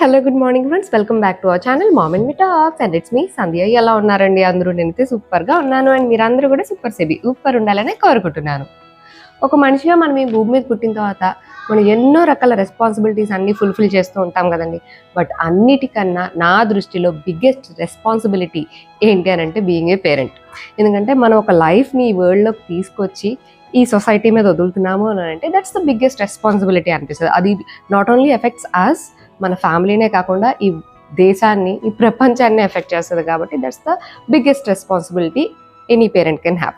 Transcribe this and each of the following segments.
Hello good morning friends, welcome back to our channel mom and me talks and it's me Sandhya. ఎలా ఉన్నారండి అందరూ? నేనైతే సూపర్గా ఉన్నాను అండ్ మీరందరూ కూడా సూపర్ ఉండాలని కోరుకుంటున్నాను. ఒక మనిషిగా మనం ఈ భూమి మీద పుట్టిన తర్వాత మనం ఎన్నో రకాల రెస్పాన్సిబిలిటీస్ అన్నీ ఫుల్ఫిల్ చేస్తూ ఉంటాం కదండి. బట్ అన్నిటికన్నా నా దృష్టిలో బిగ్గెస్ట్ రెస్పాన్సిబిలిటీ ఏంటి అని అంటే బీయింగ్ ఏ పేరెంట్. ఎందుకంటే మనం ఒక లైఫ్ని ఈ వరల్డ్లోకి తీసుకొచ్చి ఈ సొసైటీ మీద వదులుతున్నాము అని అంటే దట్స్ ద బిగ్గెస్ట్ రెస్పాన్సిబిలిటీ అనిపిస్తుంది. అది నాట్ ఓన్లీ ఎఫెక్ట్స్ అస్, మన ఫ్యామిలీనే కాకుండా ఈ దేశాన్ని, ఈ ప్రపంచాన్ని ఎఫెక్ట్ చేస్తుంది. కాబట్టి that's the biggest responsibility any parent can have.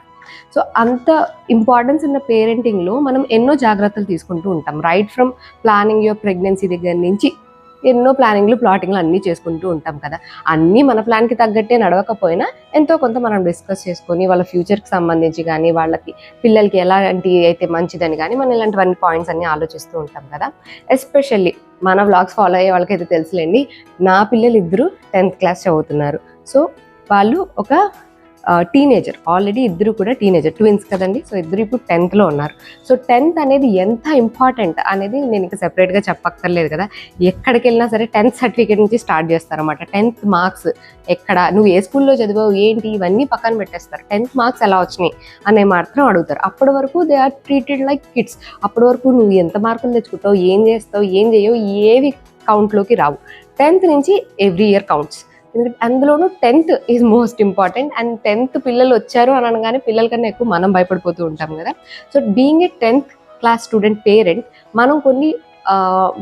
So అంత ఇంపార్టెన్స్ ఉన్న పేరెంటింగ్లో మనం ఎన్నో జాగ్రత్తలు తీసుకుంటూ ఉంటాం. Right from planning your pregnancy దగ్గర నుంచి ఎన్నో ప్లాటింగ్లు అన్నీ చేసుకుంటూ ఉంటాం కదా. అన్నీ మన ప్లాన్కి తగ్గట్టే నడవకపోయినా ఎంతో కొంత మనం డిస్కస్ చేసుకొని వాళ్ళ ఫ్యూచర్కి సంబంధించి కానీ, వాళ్ళకి పిల్లలకి ఎలాంటి అయితే మంచిదని కానీ మనం ఇలాంటివన్నీ పాయింట్స్ అన్నీ ఆలోచిస్తూ ఉంటాం కదా. ఎస్పెషల్లీ మన వ్లాగ్స్ ఫాలో అయ్యే వాళ్ళకైతే తెలుసులేండి, నా పిల్లలు ఇద్దరు 10th క్లాస్ చదువుతున్నారు. సో వాళ్ళు ఒక టీనేజర్, ఆల్రెడీ ఇద్దరు కూడా టీనేజర్, ట్విన్స్ కదండి. సో ఇద్దరు ఇప్పుడు 10thలో ఉన్నారు. సో 10th అనేది ఎంత ఇంపార్టెంట్ అనేది నేను ఇంకా సెపరేట్గా చెప్పక్కర్లేదు కదా. ఎక్కడికి వెళ్ళినా సరే 10th సర్టిఫికేట్ నుంచి స్టార్ట్ చేస్తారన్నమాట. 10th మార్క్స్ ఎక్కడ, నువ్వు ఏ స్కూల్లో చదివావు ఏంటి, ఇవన్నీ పక్కన పెట్టేస్తారు. 10th మార్క్స్ ఎలా వచ్చినాయి అనే మాత్రం అడుగుతారు. అప్పటి వరకు they are treated like kids. అప్పటి వరకు నువ్వు ఎంత మార్కులు తెచ్చుకుంటావు, ఏం చేస్తావు, ఏం చేయవు, ఏవి కౌంట్లోకి రావు. 10th నుంచి ఎవ్రీ ఇయర్ కౌంట్స్. అందులోనూ 10th is most important. And 10th పిల్లలు వచ్చారు అని అనగానే పిల్లల కన్నా ఎక్కువ మనం భయపడిపోతూ ఉంటాం కదా. So being a 10th class student parent, మనం కొన్ని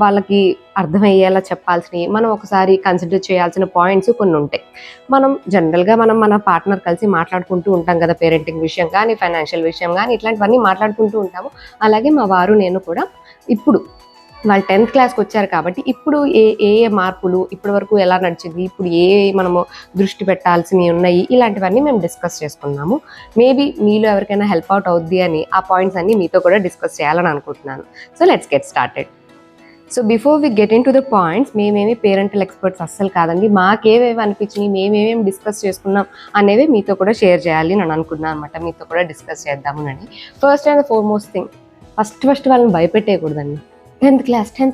వాళ్ళకి అర్థమయ్యేలా చెప్పాల్సినవి, మనం ఒకసారి కన్సిడర్ చేయాల్సిన పాయింట్స్ కొన్ని ఉంటాయి. మనం జనరల్గా మన పార్ట్నర్ కలిసి మాట్లాడుకుంటూ ఉంటాం కదా, పేరెంటింగ్ విషయం కానీ, ఫైనాన్షియల్ విషయం కానీ, ఇట్లాంటివన్నీ మాట్లాడుకుంటూ ఉంటాము. అలాగే మా వారు నేను కూడా ఇప్పుడు వాళ్ళు 10th క్లాస్కి వచ్చారు కాబట్టి ఇప్పుడు ఏ మార్పులు ఇప్పటి వరకు ఎలా నడిచింది, ఇప్పుడు మనము దృష్టి పెట్టాల్సినవి ఉన్నాయి, ఇలాంటివన్నీ మేము డిస్కస్ చేసుకున్నాము. మేబీ మీలో ఎవరికైనా హెల్ప్ అవుట్ అవుద్ది అని ఆ పాయింట్స్ అన్నీ మీతో కూడా డిస్కస్ చేయాలని అనుకుంటున్నాను. So let's get started. So before we get into the points, మేమేమి పేరెంటల్ ఎక్స్పర్ట్స్ అస్సలు కాదండి. మాకేవేవి అనిపించినాయి, మేమేమేమి డిస్కస్ చేసుకున్నాం అనేవి మీతో కూడా షేర్ చేయాలి నేను అనుకున్నాను అనమాట. మీతో కూడా డిస్కస్ చేద్దాము అని. First and foremost thing, first వాళ్ళని భయపెట్టేయకూడదండి. 10th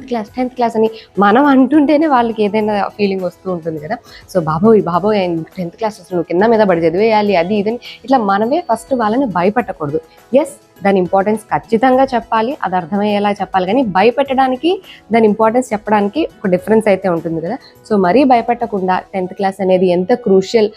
క్లాస్ అని మనం అంటుంటేనే వాళ్ళకి ఏదైనా ఫీలింగ్ వస్తూ ఉంటుంది కదా. సో బాబోయ్ 10th క్లాస్ అసలు నువ్వు కింద మీద పడి చదివేయాలి, అది ఇదని ఇట్లా మనమే ఫస్ట్ వాళ్ళని భయపెట్టకూడదు. ఎస్, దాని ఇంపార్టెన్స్ ఖచ్చితంగా చెప్పాలి, అది అర్థమయ్యేలా చెప్పాలి. కానీ భయపెట్టడానికి, దాని ఇంపార్టెన్స్ చెప్పడానికి ఒక డిఫరెన్స్ అయితే ఉంటుంది కదా. సో మరీ భయపెట్టకుండా 10th క్లాస్ అనేది ఎంత క్రూషియల్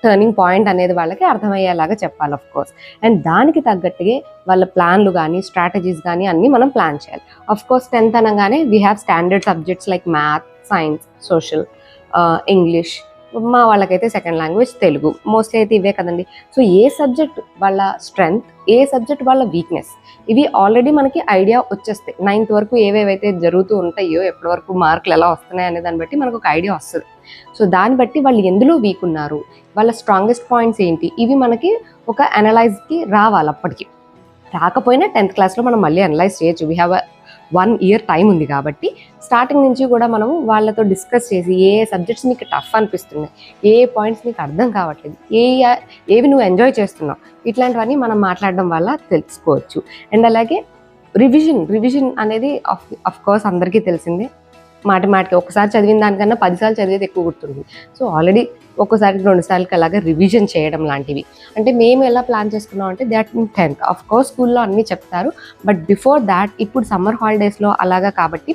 టర్నింగ్ పాయింట్ అనేది వాళ్ళకి అర్థమయ్యేలాగా చెప్పాలి ఆఫ్ కోర్స్. అండ్ దానికి తగ్గట్టుగా వాళ్ళ ప్లాన్లు కానీ, స్ట్రాటజీస్ కానీ అన్నీ మనం ప్లాన్ చేయాలి. ఆఫ్ కోర్స్ 10th అనగానే we have standard subjects like math, science, social, English. మా వాళ్ళకైతే సెకండ్ లాంగ్వేజ్ తెలుగు. మోస్ట్లీ అయితే ఇవే కదండి. సో ఏ సబ్జెక్ట్ వాళ్ళ స్ట్రెంగ్త్, ఏ సబ్జెక్ట్ వాళ్ళ వీక్నెస్, ఇవి ఆల్రెడీ మనకి ఐడియా వచ్చేస్తాయి. 9th వరకు ఏవేవైతే జరుగుతూ ఉంటాయో, ఎప్పటి వరకు మార్కులు ఎలా వస్తున్నాయి అనే దాన్ని బట్టి మనకు ఒక ఐడియా వస్తుంది. సో దాన్ని బట్టి వాళ్ళు ఎందులో వీక్ ఉన్నారు, వాళ్ళ స్ట్రాంగెస్ట్ పాయింట్స్ ఏంటి, ఇవి మనకి ఒక అనలైజ్కి రావాలి. అప్పటికి రాకపోయినా 10th క్లాస్లో మనం మళ్ళీ అనలైజ్ చేయొచ్చు. వీ హ్యావ్ 1 year టైం ఉంది కాబట్టి స్టార్టింగ్ నుంచి కూడా మనము వాళ్ళతో డిస్కస్ చేసి ఏ సబ్జెక్ట్స్ నీకు టఫ్ అనిపిస్తున్నాయి, ఏ పాయింట్స్ నీకు అర్థం కావట్లేదు, ఏవి నువ్వు ఎంజాయ్ చేస్తున్నావు, ఇట్లాంటివన్నీ మనం మాట్లాడడం వల్ల తెలుసుకోవచ్చు. అండ్ అలాగే రివిజన్ అనేది ఆఫ్ కోర్స్ అందరికీ తెలిసిందే. మాటికి ఒకసారి చదివిన దానికన్నా 10 సార్లు చదివేది ఎక్కువ గుర్తుంది. సో ఆల్రెడీ ఒక్కసారికి 2 సార్లకి అలాగే రివిజన్ చేయడం లాంటివి. అంటే మేము ఎలా ప్లాన్ చేసుకున్నాం అంటే that in 10th of course స్కూల్లో అన్నీ చెప్తారు. బట్ బిఫోర్ దాట్ ఇప్పుడు సమ్మర్ హాలిడేస్లో అలాగా కాబట్టి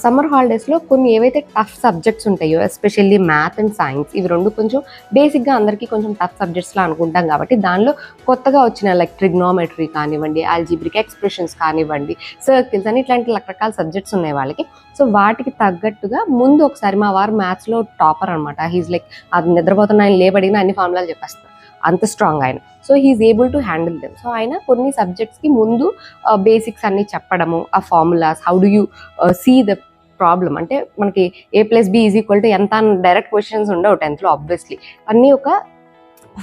సమ్మర్ హాలిడేస్లో కొన్ని ఏవైతే టఫ్ సబ్జెక్ట్స్ ఉంటాయో, ఎస్పెషల్లీ మ్యాథ్ అండ్ సైన్స్, ఇవి రెండు కొంచెం బేసిక్గా అందరికీ కొంచెం టఫ్ సబ్జెక్ట్స్లో అనుకుంటాం కాబట్టి దానిలో కొత్తగా వచ్చిన లైక్ ట్రిగ్నోమెట్రీ కానివ్వండి, ఆల్జీబ్రిక్ ఎక్స్ప్రెషన్స్ కానివ్వండి, సర్కిల్స్ అని ఇట్లాంటి రకరకాల సబ్జెక్ట్స్ ఉన్నాయి వాళ్ళకి. సో వాటికి తగ్గట్టుగా ముందు ఒకసారి, మా వారు మ్యాథ్స్లో టాపర్ అనమాట. హీజ్ లైక్, అది నిద్రపోతున్న ఆయన లేబడినా అన్ని ఫార్ములాలు చెప్పేస్తారు, అంత స్ట్రాంగ్ ఆయన. So he is able to handle them. So ఆయన కొన్ని సబ్జెక్ట్స్కి ముందు బేసిక్స్ అన్నీ చెప్పడము, ఆ formulas, how do you see the problem, అంటే మనకి A+B ఎంత డైరెక్ట్ క్వశ్చన్స్ ఉండవు 10thలో ఆబ్వియస్లీ. అన్నీ ఒక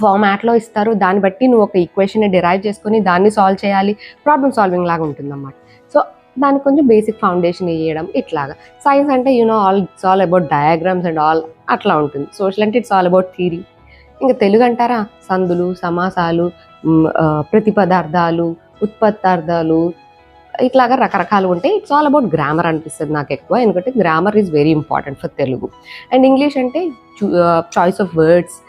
ఫార్మాట్లో ఇస్తారు. దాన్ని బట్టి నువ్వు ఒక ఈక్వేషన్ని డిరైవ్ చేసుకొని దాన్ని సాల్వ్ చేయాలి. ప్రాబ్లమ్ సాల్వింగ్ లాగా ఉంటుందన్నమాట. సో దానికి కొంచెం బేసిక్ ఫౌండేషన్ ఇవ్వడం ఇట్లాగా. సైన్స్ అంటే it's all about diagrams and all అట్లా ఉంటుంది. సోషల్ అంటే ఇట్స్ ఆల్ అబౌట్ థియరీ. ఇంకా తెలుగు అంటారా, సందులు, సమాసాలు, ప్రతిపదార్థాలు, ఉత్పత్తార్థాలు, ఇట్లాగా రకరకాలు ఉంటాయి. ఇట్స్ ఆల్ అబౌట్ గ్రామర్ అనిపిస్తుంది నాకు ఎక్కువ, ఎందుకంటే grammar is very important for Telugu. And English అంటే choice of words,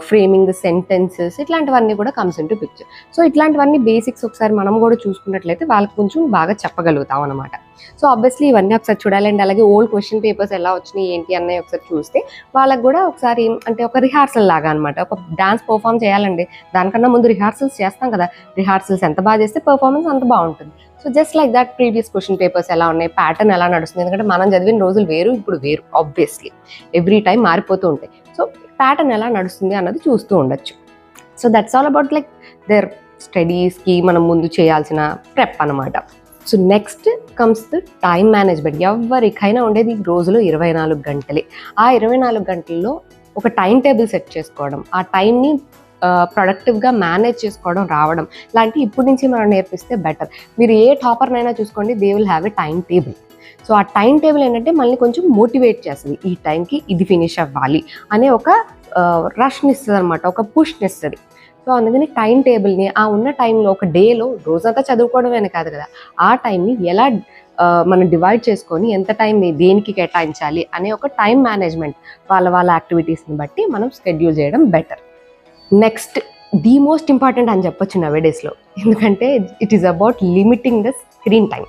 framing the sentences, ఇట్లాంటివన్నీ కూడా comes in to picture. So ఇట్లాంటివన్నీ బేసిక్స్ ఒకసారి మనం కూడా చూసుకున్నట్లయితే వాళ్ళకి కొంచెం బాగా చెప్పగలుగుతాం అనమాట. సో ఆబ్వియస్లీ ఇవన్నీ ఒకసారి చూడాలి. అండ్ అలాగే ఓల్డ్ క్వశ్చన్ పేపర్స్ ఎలా వచ్చినాయి ఏంటి అన్నవి ఒకసారి చూస్తే వాళ్ళకి కూడా ఒకసారి అంటే ఒక రిహార్సల్ లాగా అనమాట. ఒక డాన్స్ పర్ఫామ్ చేయాలండి, దానికన్నా ముందు రిహార్సల్స్ చేస్తాం కదా. రిహార్సల్స్ ఎంత బాగా చేస్తే పర్ఫార్మెన్స్ అంత బాగుంటుంది. So just like that previous question papers ఎలా ఉన్నాయి, ప్యాటర్న్ ఎలా నడుస్తుంది, ఎందుకంటే మనం చదివిన రోజులు వేరు, ఇప్పుడు వేరు, ఆబ్వియస్లీ ఎవ్రీ టైం మారిపోతూ ఉంటాయి. సో ప్యాటర్న్ ఎలా నడుస్తుంది అన్నది చూస్తూ ఉండొచ్చు. So that's all about like their స్టడీస్కి మనం ముందు చేయాల్సిన ప్రెప్ అనమాట. So next comes the time management. ఎవరికైనా ఉండేది రోజులో 24 గంటలే. ఆ 24 గంటల్లో ఒక టైం టేబుల్ సెట్ చేసుకోవడం, ఆ టైంని ప్రొడక్టివ్గా మేనేజ్ చేసుకోవడం రావడం లాంటి ఇప్పటి నుంచి మనం నేర్పిస్తే బెటర్. మీరు ఏ టాపర్నైనా చూసుకోండి, they will have a time table. So ఆ టైం టేబుల్ ఏంటంటే మళ్ళీ కొంచెం మోటివేట్ చేస్తుంది, ఈ టైంకి ఇది ఫినిష్ అవ్వాలి అనే ఒక రష్ని ఇస్తుంది అనమాట, ఒక పుష్ని ఇస్తుంది. సో అందుకని టైం టేబుల్ని ఆ ఉన్న టైంలో ఒక డేలో రోజంతా చదువుకోవడమే కాదు కదా, ఆ టైంని ఎలా మనం డివైడ్ చేసుకొని ఎంత టైం దేనికి కేటాయించాలి అనే ఒక టైం మేనేజ్మెంట్ వాళ్ళ యాక్టివిటీస్ని బట్టి మనం షెడ్యూల్ చేయడం better. Next the most important అని చెప్పొచ్చు నవేడేస్లో, ఎందుకంటే it is about limiting the screen time.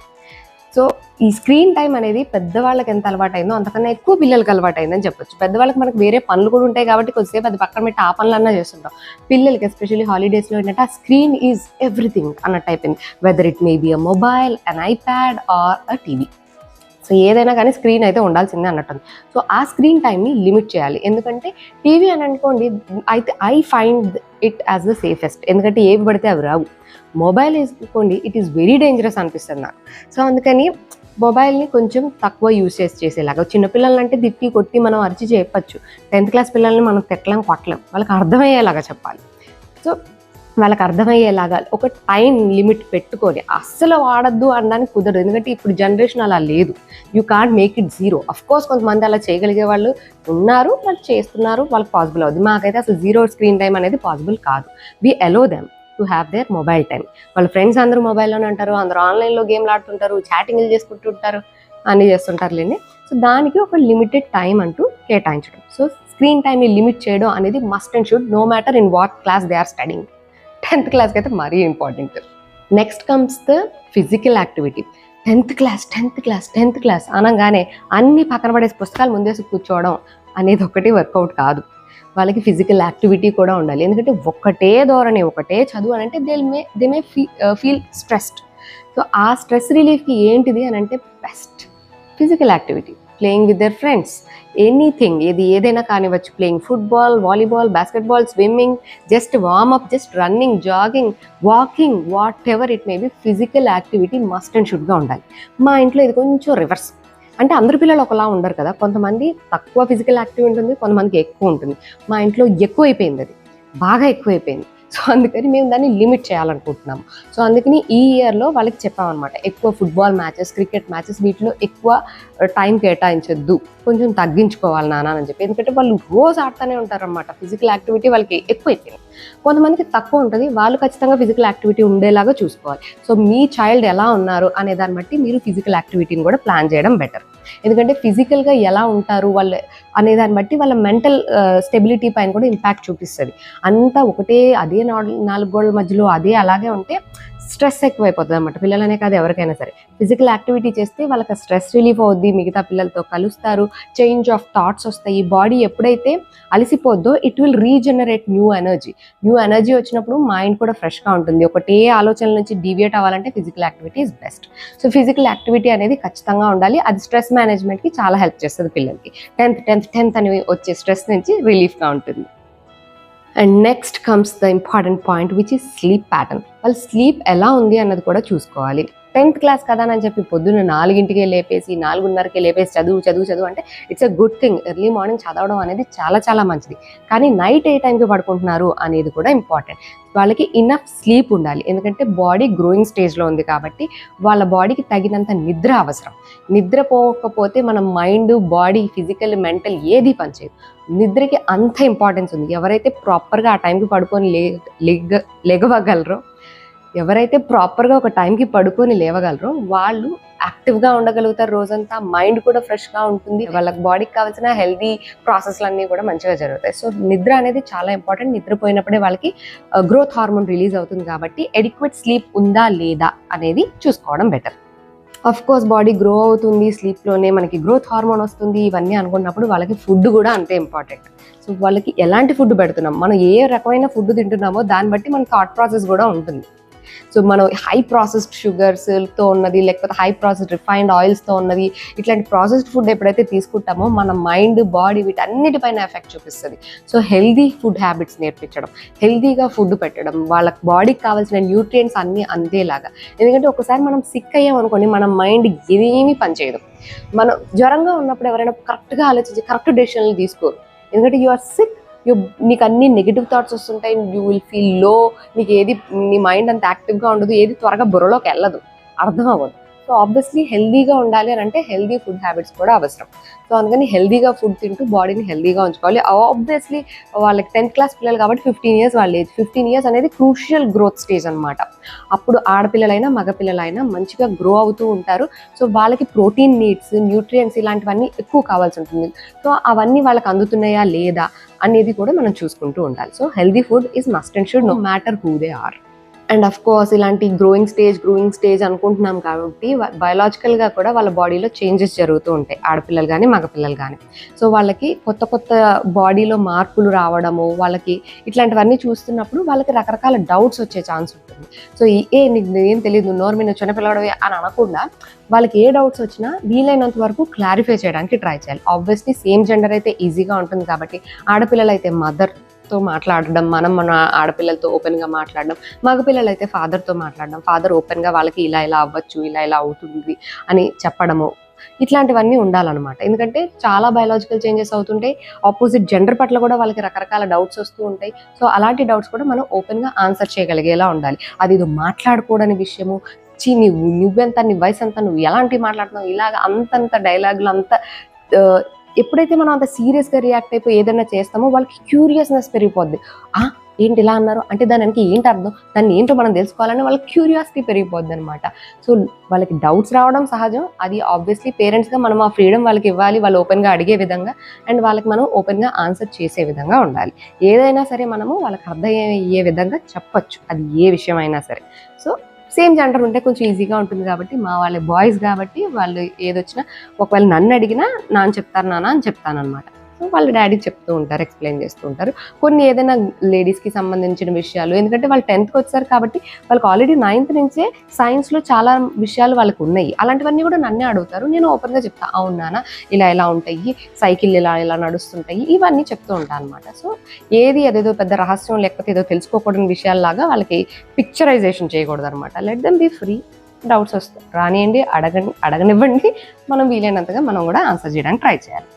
So ఈ స్క్రీన్ టైం అనేది పెద్దవాళ్ళకి ఎంత అలవాటైందో అంతకన్నా ఎక్కువ పిల్లలకి అలవాటైందని చెప్పొచ్చు. పెద్దవాళ్ళకి మనకు వేరే పనులు కూడా ఉంటాయి కాబట్టి కొద్దిసేపు అది పక్కన పెట్టి ఆ పనులన్నా చేస్తుంటాం. పిల్లలకి ఎస్పెషల్లీ హాలిడేస్లో ఏంటంటే ఆ స్క్రీన్ ఈజ్ ఎవ్రీథింగ్ అన్నట్టు అయిపోయింది. Whether it may be a mobile, an iPad or a TV. So ఏదైనా కానీ స్క్రీన్ అయితే ఉండాల్సిందే అన్నట్టు. సో ఆ స్క్రీన్ టైంని లిమిట్ చేయాలి. ఎందుకంటే టీవీ అని అనుకోండి, అయితే I find it as the safest, ఎందుకంటే ఏవి పడితే అవి రావు. మొబైల్ వేసుకోండి, ఇట్ ఈస్ వెరీ డేంజరస్ అనిపిస్తుంది నాకు. సో అందుకని మొబైల్ని కొంచెం తక్కువ యూసేజ్ చేసేలాగా, చిన్నపిల్లలు అంటే తిట్టి కొట్టి మనం అరిచి చెప్పచ్చు, 10th క్లాస్ పిల్లల్ని మనం తిట్టలేం కొట్టలేం, వాళ్ళకి అర్థమయ్యేలాగా చెప్పాలి. సో వాళ్ళకి అర్థమయ్యేలాగా ఒక టైం లిమిట్ పెట్టుకొని అస్సలు వాడద్దు అనడానికి కుదరదు, ఎందుకంటే ఇప్పుడు జనరేషన్ అలా లేదు. You can't make it zero. Of course కొంతమంది అలా చేయగలిగే వాళ్ళు ఉన్నారు, వాళ్ళు చేస్తున్నారు, వాళ్ళకి పాసిబుల్ అవుతుంది. మాకైతే అసలు జీరో స్క్రీన్ టైం అనేది పాసిబుల్ కాదు. We allow them to have their mobile time. వాళ్ళ ఫ్రెండ్స్ అందరూ మొబైల్లోనే ఉంటారు, అందరూ ఆన్లైన్లో గేమ్లు ఆడుతుంటారు, చాటింగ్లు చేసుకుంటుంటారు, అన్నీ చేస్తుంటారులేండి. సో దానికి ఒక లిమిటెడ్ టైం అంటూ కేటాయించడం. సో స్క్రీన్ టైంని లిమిట్ చేయడం అనేది must and should, no matter in what class they are studying. 10th క్లాస్కి అయితే మరీ important. Next comes the physical activity. 10th class అనగానే అన్ని పక్కన పడేసి పుస్తకాలు ముందేసి కూర్చోవడం అనేది ఒకటి వర్కౌట్ కాదు. వాళ్ళకి ఫిజికల్ యాక్టివిటీ కూడా ఉండాలి. ఎందుకంటే ఒకటే ధోరణి, ఒకటే చదువు అని అంటే they may feel stressed. So ఆ స్ట్రెస్ రిలీఫ్కి ఏంటిది అని అంటే best physical activity. Playing with their friends, anything, ఏదైనా కానివ్వచ్చు. Playing football, volleyball, basketball, swimming, just warmup, just running, jogging, walking, whatever it may be, physical activity must and షుడ్గా ఉండాలి. మా ఇంట్లో ఇది కొంచెం రివర్స్. అంటే అందరు పిల్లలు ఒకలా ఉండరు కదా, కొంతమంది తక్కువ ఫిజికల్ యాక్టివిటీ ఉంటుంది, కొంతమందికి ఎక్కువ ఉంటుంది. మా ఇంట్లో ఎక్కువైపోయింది, అది బాగా ఎక్కువైపోయింది. సో అందుకని మేము దాన్ని లిమిట్ చేయాలనుకుంటున్నాము. సో అందుకని ఈ ఇయర్లో వాళ్ళకి చెప్పామన్నమాట, ఎక్కువ ఫుట్బాల్ మ్యాచెస్, క్రికెట్ మ్యాచెస్ వీటిలో ఎక్కువ టైం కేటాయించొద్దు, కొంచెం తగ్గించుకోవాలి నాన్న అని చెప్పి. ఎందుకంటే వాళ్ళు రోజు ఆడుతూనే ఉంటారన్నమాట, ఫిజికల్ యాక్టివిటీ వాళ్ళకి ఎక్కువైపోయింది. కొంతమందికి తక్కువ ఉంటుంది, వాళ్ళు ఖచ్చితంగా ఫిజికల్ యాక్టివిటీ ఉండేలాగా చూసుకోవాలి. సో మీ చైల్డ్ ఎలా ఉన్నారు అనే దాన్ని బట్టి మీరు ఫిజికల్ యాక్టివిటీని కూడా ప్లాన్ చేయడం బెటర్. ఎందుకంటే ఫిజికల్గా ఎలా ఉంటారు వాళ్ళు అనే దాన్ని బట్టి వాళ్ళ మెంటల్ స్టెబిలిటీ పైన కూడా ఇంపాక్ట్ చూపిస్తుంది. అంతా ఒకటే అదే 4 గోడల మధ్యలో అదే అలాగే ఉంటే స్ట్రెస్ ఎక్కువైపోతుంది అన్నమాట, పిల్లలనే కాదు ఎవరికైనా సరే. ఫిజికల్ యాక్టివిటీ చేస్తే వాళ్ళకి స్ట్రెస్ రిలీఫ్ అవుద్ది, మిగతా పిల్లలతో కలుస్తారు, చేంజ్ ఆఫ్ థాట్స్ వస్తాయి. బాడీ ఎప్పుడైతే అలసిపోద్దో it will regenerate new energy వచ్చినప్పుడు మైండ్ కూడా ఫ్రెష్గా ఉంటుంది. ఒకటే ఆలోచనల నుంచి డీవియేట్ అవ్వాలంటే physical activity is best. So physical activity అనేది ఖచ్చితంగా ఉండాలి. అది స్ట్రెస్ మేనేజ్మెంట్కి చాలా హెల్ప్ చేస్తుంది పిల్లలకి. 10th అని వచ్చే స్ట్రెస్ నుంచి రిలీఫ్గా ఉంటుంది. And next comes the important point which is sleep pattern. వాళ్ళు స్లీప్ ఎలా ఉంది అన్నది కూడా చూసుకోవాలి. 10th క్లాస్ కదా అని చెప్పి పొద్దున్న 4ంటికే లేపేసి 4:30కే లేపేసి చదువు అంటే it's a good thing. Early morning చదవడం అనేది చాలా చాలా మంచిది. కానీ నైట్ ఏ టైంకి పడుకుంటున్నారు అనేది కూడా ఇంపార్టెంట్. వాళ్ళకి ఇనఫ్ స్లీప్ ఉండాలి. ఎందుకంటే బాడీ గ్రోయింగ్ స్టేజ్లో ఉంది కాబట్టి వాళ్ళ బాడీకి తగినంత నిద్ర అవసరం. నిద్రపోకపోతే మన మైండ్, బాడీ, ఫిజికల్, మెంటల్ ఏది పనిచేయదు. నిద్రకి అంత ఇంపార్టెన్స్ ఉంది. ఎవరైతే ప్రాపర్గా ఆ టైంకి పడుకొని లెగవగలరో ఎవరైతే ప్రాపర్గా ఒక టైంకి పడుకొని లేవగలరో వాళ్ళు యాక్టివ్గా ఉండగలుగుతారు రోజంతా, మైండ్ కూడా ఫ్రెష్గా ఉంటుంది, వాళ్ళకి బాడీకి కావాల్సిన హెల్దీ ప్రాసెస్లన్నీ కూడా మంచిగా జరుగుతాయి. సో నిద్ర అనేది చాలా ఇంపార్టెంట్. నిద్రపోయినప్పుడే వాళ్ళకి గ్రోత్ హార్మోన్ రిలీజ్ అవుతుంది కాబట్టి ఎడిక్వేట్ స్లీప్ ఉందా లేదా అనేది చూసుకోవడం better. Of course body grow అవుతుంది స్లీప్లోనే, మనకి గ్రోత్ హార్మోన్ వస్తుంది, ఇవన్నీ అనుకున్నప్పుడు వాళ్ళకి ఫుడ్ కూడా అంతే ఇంపార్టెంట్. సో వాళ్ళకి ఎలాంటి ఫుడ్ పెడుతున్నాం, మనం ఏ రకమైన ఫుడ్ తింటున్నామో దాన్ని బట్టి మన థాట్ ప్రాసెస్ కూడా ఉంటుంది. సో మనం హై ప్రాసెస్డ్ షుగర్స్తో ఉన్నది, లేకపోతే హై ప్రాసెస్డ్ రిఫైన్డ్ ఆయిల్స్తో ఉన్నది, ఇట్లాంటి ప్రాసెస్డ్ ఫుడ్ ఎప్పుడైతే తీసుకుంటామో మన మైండ్ బాడీ వీటన్నిటిపైన ఎఫెక్ట్ చూపిస్తుంది. సో హెల్దీ ఫుడ్ హ్యాబిట్స్ నేర్పించడం, హెల్దీగా ఫుడ్ పెట్టడం, వాళ్ళకి బాడీకి కావాల్సిన న్యూట్రియంట్స్ అన్నీ అందేలాగా. ఎందుకంటే ఒకసారి మనం సిక్ అయ్యాం అనుకోండి, మన మైండ్ ఏమీ పనిచేయదు. మనం జ్వరంగా ఉన్నప్పుడు ఎవరైనా కరెక్ట్గా ఆలోచించి కరెక్ట్ డెసిషన్లు తీసుకోరు. ఎందుకంటే యు ఆర్ సిక్, నీకు అన్ని నెగిటివ్ థాట్స్ వస్తుంటాయి, యూ విల్ ఫీల్ లో, నీకు ఏది, నీ మైండ్ అంత యాక్టివ్గా ఉండదు, ఏది త్వరగా బుర్రలోకి వెళ్ళదు, అర్థం అవ్వదు. సో ఆబ్వియస్లీ హెల్దీగా ఉండాలి అని అంటే హెల్దీ ఫుడ్ హ్యాబిట్స్ కూడా అవసరం. సో అందుకని హెల్దీగా ఫుడ్ తింటూ బాడీని హెల్దీగా ఉంచుకోవాలి. ఆబ్వియస్లీ వాళ్ళకి 10th క్లాస్ పిల్లలు కాబట్టి 15 years వాళ్ళ ఏజ్. 15 years అనేది క్రూషియల్ గ్రోత్ స్టేజ్ అనమాట. అప్పుడు ఆడపిల్లలైనా మగపిల్లలైనా మంచిగా గ్రో అవుతూ ఉంటారు. సో వాళ్ళకి ప్రోటీన్ నీడ్స్, న్యూట్రియంట్స్ ఇలాంటివన్నీ ఎక్కువ కావాల్సి ఉంటుంది. సో అవన్నీ వాళ్ళకి అందుతున్నాయా లేదా అనేది కూడా మనం చూసుకుంటూ ఉండాలి. So healthy food is must and should no matter who they are. And of course ఇలాంటి గ్రోయింగ్ స్టేజ్ అనుకుంటున్నాం కాబట్టి బయలాజికల్గా కూడా వాళ్ళ బాడీలో చేంజెస్ జరుగుతూ ఉంటాయి, ఆడపిల్లలు కానీ మగపిల్లలు కానీ. సో వాళ్ళకి కొత్త బాడీలో మార్పులు రావడము, వాళ్ళకి ఇట్లాంటివన్నీ చూస్తున్నప్పుడు వాళ్ళకి రకరకాల డౌట్స్ వచ్చే ఛాన్స్ ఉంటుంది. సో నీకు ఏం తెలియదు, నోరు మీద చిన్నపిల్లడవే అని అనకుండా వాళ్ళకి ఏ డౌట్స్ వచ్చినా వీలైనంత వరకు క్లారిఫై చేయడానికి ట్రై చేయాలి. ఆబ్వియస్లీ సేమ్ జెండర్ అయితే ఈజీగా ఉంటుంది కాబట్టి ఆడపిల్లలు అయితే మదర్తో మాట్లాడడం, మన ఆడపిల్లలతో ఓపెన్గా మాట్లాడడం, మగపిల్లలు అయితే ఫాదర్తో మాట్లాడడం, ఫాదర్ ఓపెన్గా వాళ్ళకి ఇలా అవ్వచ్చు, ఇలా అవుతుంది అని చెప్పడము, ఇట్లాంటివన్నీ ఉండాలన్నమాట. ఎందుకంటే చాలా బయాలజికల్ చేంజెస్ అవుతుంటాయి, ఆపోజిట్ జెండర్ పట్ల కూడా వాళ్ళకి రకరకాల డౌట్స్ వస్తూ ఉంటాయి. సో అలాంటి డౌట్స్ కూడా మనం ఓపెన్గా ఆన్సర్ చేయగలిగేలా ఉండాలి. అది ఇది మాట్లాడకూడని విషయము, నువ్వెంత, నీ వయసు అంతా, నువ్వు ఎలాంటివి మాట్లాడుతున్నావు, ఇలాగ అంతంత డైలాగులు అంత ఎప్పుడైతే మనం అంత సీరియస్గా రియాక్ట్ అయిపోయి ఏదైనా చేస్తామో వాళ్ళకి క్యూరియస్నెస్ పెరిగిపోద్ది. ఏంటి ఇలా అన్నారు అంటే దానికి ఏంటి అర్థం, దాన్ని ఏంటో మనం తెలుసుకోవాలని వాళ్ళకి క్యూరియాసిటీ పెరిగిపోద్ది అనమాట. సో వాళ్ళకి డౌట్స్ రావడం సహజం. అది ఆబ్వియస్లీ పేరెంట్స్గా మనం ఆ ఫ్రీడమ్ వాళ్ళకి ఇవ్వాలి, వాళ్ళు ఓపెన్గా అడిగే విధంగా, అండ్ వాళ్ళకి మనం ఓపెన్గా ఆన్సర్ చేసే విధంగా ఉండాలి. ఏదైనా సరే మనము వాళ్ళకి అర్థమయ్యే విధంగా చెప్పచ్చు, అది ఏ విషయం అయినా సరే. సో సేమ్ జెండర్ ఉంటే కొంచెం ఈజీగా ఉంటుంది కాబట్టి, మా వాళ్ళ బాయ్స్ కాబట్టి వాళ్ళు ఏదొచ్చినా ఒకవేళ నన్ను అడిగినా నాన్న చెప్తారు నాన్న అని చెప్తానమాట. సో వాళ్ళ డాడీకి చెప్తూ ఉంటారు, ఎక్స్ప్లెయిన్ చేస్తూ ఉంటారు. కొన్ని ఏదైనా లేడీస్కి సంబంధించిన విషయాలు, ఎందుకంటే వాళ్ళు 10th వచ్చారు కాబట్టి వాళ్ళకి ఆల్రెడీ 9th నుంచే సైన్స్లో చాలా విషయాలు వాళ్ళకి ఉన్నాయి. అలాంటివన్నీ కూడా నన్నే అడుగుతారు, నేను ఓపెన్గా చెప్తా, అవును నాన్న ఇలా ఉంటాయి, సైకిల్ ఇలా నడుస్తుంటాయి, ఇవన్నీ చెప్తూ ఉంటాను అనమాట. సో అదేదో పెద్ద రహస్యం లేకపోతే ఏదో తెలుసుకోకూడని విషయాల్లాగా వాళ్ళకి పిక్చరైజేషన్ చేయకూడదు అనమాట. Let them be free. Doubts వస్తాయి, రానియండి, అడగనివ్వండి, మనం వీలైనంతగా మనం కూడా ఆన్సర్ చేయడానికి ట్రై చేయాలి.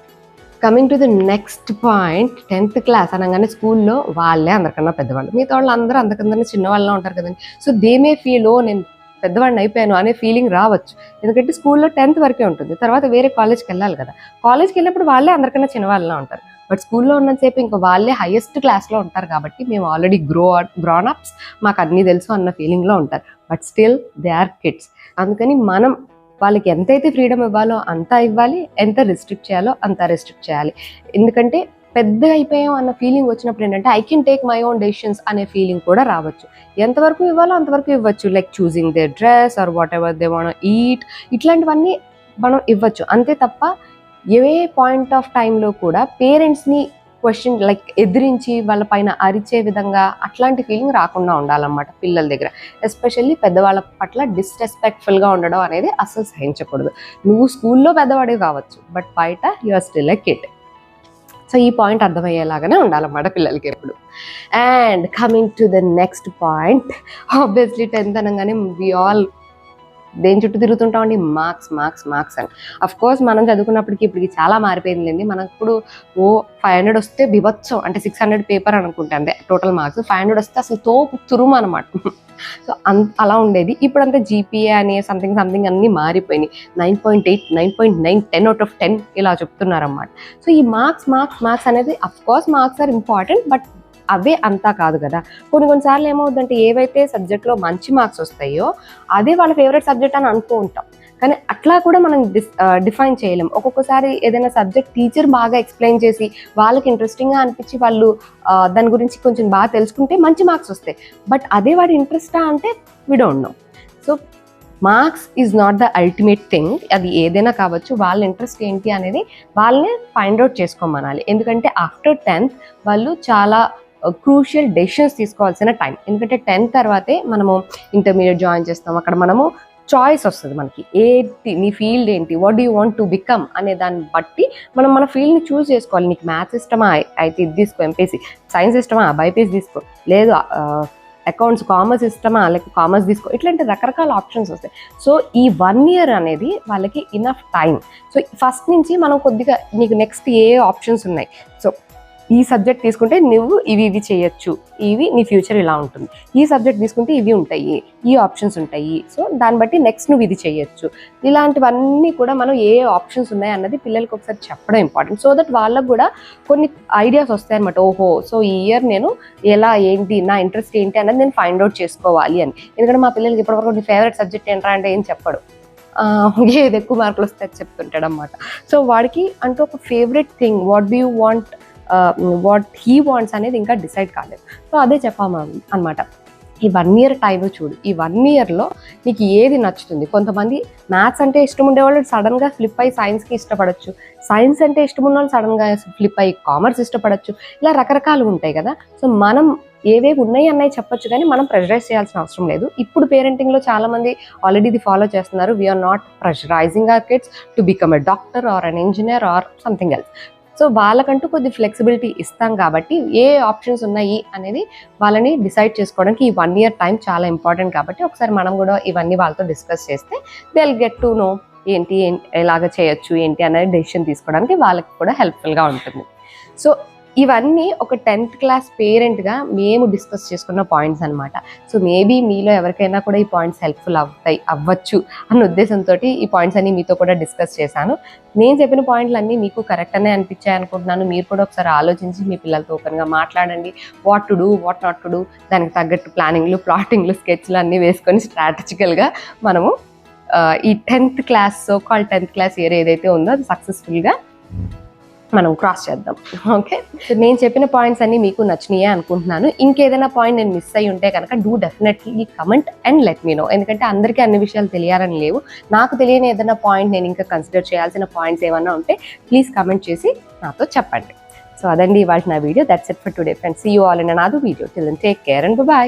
Coming to the next point, 10th class అనగానే స్కూల్లో వాళ్ళే అందరికన్నా పెద్దవాళ్ళు, మిగతా వాళ్ళు అందరూ అందరికన్నా చిన్నవాళ్ళలో ఉంటారు కదండి. సో దే మే ఫీల్ నేను పెద్దవాడిని అయిపోయాను అనే ఫీలింగ్ రావచ్చు. ఎందుకంటే స్కూల్లో 10th వరకే ఉంటుంది, తర్వాత వేరే కాలేజ్కి వెళ్ళాలి కదా. కాలేజ్కి వెళ్ళినప్పుడు వాళ్ళే అందరికన్నా చిన్నవాళ్ళలో ఉంటారు. బట్ స్కూల్లో ఉన్నంతసేపు ఇంకా వాళ్ళే హైయెస్ట్ క్లాస్లో ఉంటారు కాబట్టి మేము ఆల్రెడీ గ్రోన్ అప్స్, మాకు అన్నీ తెలుసు అన్న ఫీలింగ్లో ఉంటారు. But still they are kids. అందుకని మనం వాళ్ళకి ఎంతైతే ఫ్రీడమ్ ఇవ్వాలో అంతా ఇవ్వాలి, ఎంత రెస్ట్రిక్ట్ చేయాలో అంత రెస్ట్రిక్ట్ చేయాలి. ఎందుకంటే పెద్దగా అయిపోయాం అన్న ఫీలింగ్ వచ్చినప్పుడు ఏంటంటే I can take my own decisions అనే ఫీలింగ్ కూడా రావచ్చు. ఎంతవరకు ఇవ్వాలో అంతవరకు ఇవ్వచ్చు, like choosing their dress or whatever they want eat, ఇట్లాంటివన్నీ మనం ఇవ్వచ్చు. అంతే తప్ప ఏ పాయింట్ ఆఫ్ టైంలో కూడా పేరెంట్స్ని క్వశ్చన్ లైక్ ఎదిరించి వాళ్ళ పైన అరిచే విధంగా అట్లాంటి ఫీలింగ్ రాకుండా ఉండాలన్నమాట పిల్లల దగ్గర. ఎస్పెషల్లీ పెద్దవాళ్ళ పట్ల డిస్రెస్పెక్ట్ఫుల్గా ఉండడం అనేది అసలు సహించకూడదు. నువ్వు స్కూల్లో పెద్దవాడివి కావచ్చు, బట్ బయట you are still a kid. So ఈ పాయింట్ అర్థమయ్యేలాగానే ఉండాలన్నమాట పిల్లలకి ఎప్పుడు. And coming to the next point, obviously 10th అనగానే వి ఆల్ దేని చుట్టూ తిరుగుతుంటామండి, మార్క్స్ అని. అఫ్ కోర్స్ మనం చదువుకున్నప్పటికి ఇప్పటికి చాలా మారిపోయిందండి. మనకు ఇప్పుడు 500 వస్తే బిభత్సం, అంటే 600 పేపర్ అనుకుంటే అంతే టోటల్ మార్క్స్. 500 వస్తే అసలు తురుము అనమాట. సో అలా ఉండేది. ఇప్పుడంతా జీపీఏ అని సంథింగ్ అన్నీ మారిపోయినాయి. 9.8, 9.9, 10 out of 10 ఇలా చెప్తున్నారన్నమాట. సో ఈ మార్క్స్ అనేది of course marks are important, but అవే అంతా కాదు కదా. కొన్నిసార్లు ఏమవుతుందంటే ఏవైతే సబ్జెక్ట్లో మంచి మార్క్స్ వస్తాయో అదే వాళ్ళ ఫేవరెట్ సబ్జెక్ట్ అని అనుకో ఉంటాం, కానీ అట్లా కూడా మనం డిఫైన్ చేయలేం. ఒక్కొక్కసారి ఏదైనా సబ్జెక్ట్ టీచర్ బాగా ఎక్స్ప్లెయిన్ చేసి వాళ్ళకి ఇంట్రెస్టింగ్గా అనిపించి వాళ్ళు దాని గురించి కొంచెం బాగా తెలుసుకుంటే మంచి మార్క్స్ వస్తాయి. బట్ అదే వాడి ఇంట్రెస్టా అంటే we don't know. So marks is not the ultimate thing. అది ఏదైనా కావచ్చు, వాళ్ళ ఇంట్రెస్ట్ ఏంటి అనేది వాళ్ళని ఫైండ్ అవుట్ చేసుకోమనాలి. ఎందుకంటే ఆఫ్టర్ 10th వాళ్ళు చాలా క్రూషియల్ డెసిషన్స్ తీసుకోవాల్సిన టైం. ఎందుకంటే 10th తర్వాతే మనము ఇంటర్మీడియట్ జాయిన్ చేస్తాం. అక్కడ మనము చాయిస్ వస్తుంది మనకి, ఏంటి నీ ఫీల్డ్ ఏంటి, what do you want to become అనే దాన్ని బట్టి మనం మన ఫీల్డ్ని చూస్ చేసుకోవాలి. నీకు మ్యాథ్స్ ఇష్టమా అయితే ఇది తీసుకో ఎంపీసీ, సైన్స్ ఇష్టమా బైపీసీ తీసుకో, లేదు అకౌంట్స్ కామర్స్ ఇష్టమా లేకపోతే కామర్స్ తీసుకో, ఇట్లాంటి రకరకాల ఆప్షన్స్ వస్తాయి. సో ఈ 1 year అనేది వాళ్ళకి ఇనఫ్ టైం. సో ఫస్ట్ నుంచి మనం కొద్దిగా నీకు నెక్స్ట్ ఏ ఆప్షన్స్ ఉన్నాయి, సో ఈ సబ్జెక్ట్ తీసుకుంటే నువ్వు ఇవి చేయొచ్చు, ఇవి నీ ఫ్యూచర్ ఇలా ఉంటుంది, ఈ సబ్జెక్ట్ తీసుకుంటే ఇవి ఉంటాయి, ఈ ఆప్షన్స్ ఉంటాయి, సో దాన్ని బట్టి నెక్స్ట్ నువ్వు ఇది చేయొచ్చు. ఇలాంటివన్నీ కూడా మనం ఏ ఆప్షన్స్ ఉన్నాయి అన్నది పిల్లలకి ఒకసారి చెప్పడం ఇంపార్టెంట్. సో దట్ వాళ్ళకు కూడా కొన్ని ఐడియాస్ వస్తాయి అనమాట. ఓహో, సో ఈ ఇయర్ నేను ఎలా ఏంటి, నా ఇంట్రెస్ట్ ఏంటి అన్నది నేను ఫైండ్ అవుట్ చేసుకోవాలి అని. ఎందుకంటే మా పిల్లలకి ఇప్పటివరకు నీ ఫేవరెట్ సబ్జెక్ట్ ఏంట్రా అంటే ఏం చెప్పడు, ఏది ఎక్కువ మార్కులు వస్తాయి చెప్తుంటాడు అనమాట. సో వాడికి అంటూ ఒక favourite thing, what do you want, what he wants అనేది ఇంకా డిసైడ్ కాలేదు. సో అదే చెప్పాము అనమాట. ఈ 1 year టైం చూడు, ఈ 1 yearలో నీకు ఏది నచ్చుతుంది. కొంతమంది మ్యాథ్స్ అంటే ఇష్టం ఉండేవాళ్ళు సడన్గా ఫ్లిప్ అయ్యి సైన్స్కి ఇష్టపడచ్చు, సైన్స్ అంటే ఇష్టం ఉన్న వాళ్ళు సడన్గా ఫ్లిప్ అయ్యి కామర్స్ ఇష్టపడచ్చు, ఇలా రకరకాలు ఉంటాయి కదా. సో మనం ఏవేవి ఉన్నాయి అన్నవి చెప్పొచ్చు, కానీ మనం ప్రెషరైజ్ చేయాల్సిన అవసరం లేదు. ఇప్పుడు పేరెంటింగ్లో చాలామంది ఆల్రెడీ ఇది ఫాలో చేస్తున్నారు. We are not pressurising our kids to become a doctor or an engineer or something else. So వాళ్ళకంటూ కొద్ది ఫ్లెక్సిబిలిటీ ఇస్తాం కాబట్టి ఏ ఆప్షన్స్ ఉన్నాయి అనేది వాళ్ళని డిసైడ్ చేసుకోవడానికి ఈ 1 year టైం చాలా ఇంపార్టెంట్. కాబట్టి ఒకసారి మనం కూడా ఇవన్నీ వాళ్ళతో డిస్కస్ చేస్తే they will get to know ఏంటి ఎలాగ చేయొచ్చు ఏంటి అనేది డెసిషన్ తీసుకోవడానికి వాళ్ళకి కూడా హెల్ప్ఫుల్గా ఉంటుంది. సో ఇవన్నీ ఒక 10th class పేరెంట్గా మేము డిస్కస్ చేసుకున్న పాయింట్స్ అనమాట. సో మేబీ మీలో ఎవరికైనా కూడా ఈ పాయింట్స్ హెల్ప్ఫుల్ అవ్వచ్చు అన్న ఉద్దేశంతో ఈ పాయింట్స్ అన్ని మీతో కూడా డిస్కస్ చేశాను. నేను చెప్పిన పాయింట్లు అన్నీ మీకు కరెక్ట్ అనే అనిపించాయి అనుకుంటున్నాను. మీరు కూడా ఒకసారి ఆలోచించి మీ పిల్లలతో ఓపెన్గా మాట్లాడండి. What to do, what not to do, దానికి తగ్గట్టు ప్లానింగ్లు, ప్లాటింగ్లు, స్కెచ్లు అన్నీ వేసుకొని స్ట్రాటజికల్గా మనము ఈ 10th class so called 10th class year ఏదైతే ఉందో అది సక్సెస్ఫుల్గా మనం క్రాస్ చేద్దాం. ఓకే, నేను చెప్పిన పాయింట్స్ అన్ని మీకు నచ్చినాయే అనుకుంటున్నాను. ఇంకేదైనా పాయింట్ నేను మిస్ అయ్యి ఉంటే కనుక do definitely comment and let me know. ఎందుకంటే అందరికీ అన్ని విషయాలు తెలియాలని లేవు. నాకు తెలియని ఏదైనా పాయింట్, నేను ఇంకా కన్సిడర్ చేయాల్సిన పాయింట్స్ ఏమైనా ఉంటే ప్లీజ్ కమెంట్ చేసి నాతో చెప్పండి. సో అదండి ఇవాళ నా video. That's it for today friends. See you all in another video. Till then take care and by.